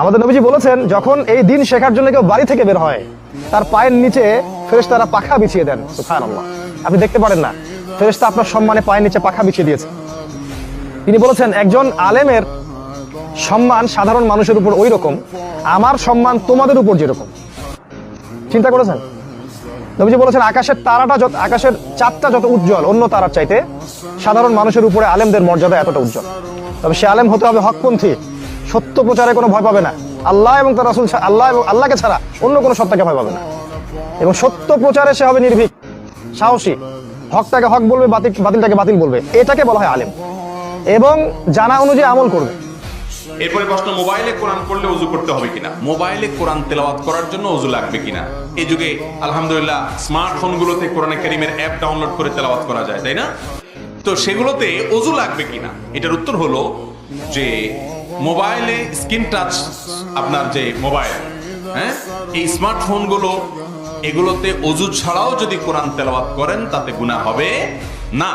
আমাদের নবীজি বলেছেন, যখন এই দিন শেখার জন্য কেউ বাড়ি থেকে বের হয়, তার পায়ের নিচে ফেরেশতারা পাখা বিছিয়ে দেন। সুবহানাল্লাহ। আপনি দেখতে পারেন না, ফেরেশতা আপনার সম্মানে পায়ের নিচে পাখা বিছিয়ে দিয়েছে। তিনি বলেছেন, একজন আলেমের সম্মান সাধারণ মানুষের উপর ওই রকম, আমার সম্মান তোমাদের উপর যেরকম। চিন্তা করেছেন? নবীজি বলেছেন, আকাশের চাঁদটা যত উজ্জ্বল অন্য তারার চাইতে, সাধারণ মানুষের উপরে আলেমদের মর্যাদা এতটা উজ্জ্বল। তবে সে আলেম হতে হবে হকপন্থী, সত্য প্রচারে কোনো ভয় পাবে না, আল্লাহ এবং তার রাসূল, আল্লাহ এবং আল্লাহকে ছাড়া অন্য কোনো সত্তাকে ভয় পাবে না, এবং সত্য প্রচারে সে হবে নির্ভীক, সাহসী, হকটাকে হক বলবে, বাতিলটাকে বাতিল বলবে। এটাকে বলা হয় আলেম, এবং জানা অনুযায়ী আমল করবে। এরপরে প্রশ্ন, মোবাইলে কোরআন পড়লে ওযু করতে হবে কিনা? মোবাইলে কোরআন তেলাওয়াত করার জন্য ওযু লাগবে কিনা? এই যুগে আলহামদুলিল্লাহ স্মার্টফোনগুলোতে কোরআনে কারীমের অ্যাপ ডাউনলোড করে তেলাওয়াত করা যায়, তাই না? তো সেগুলোতে ওযু লাগবে কিনা, এটার উত্তর হলো যে মোবাইলে স্ক্রিন টাচ, আপনার যে মোবাইল, হ্যাঁ, এই স্মার্টফোনগুলো, এগুলোতে ওযু ছাড়াও যদি কোরআন তেলাওয়াত করেন তাতে গুনাহ হবে না।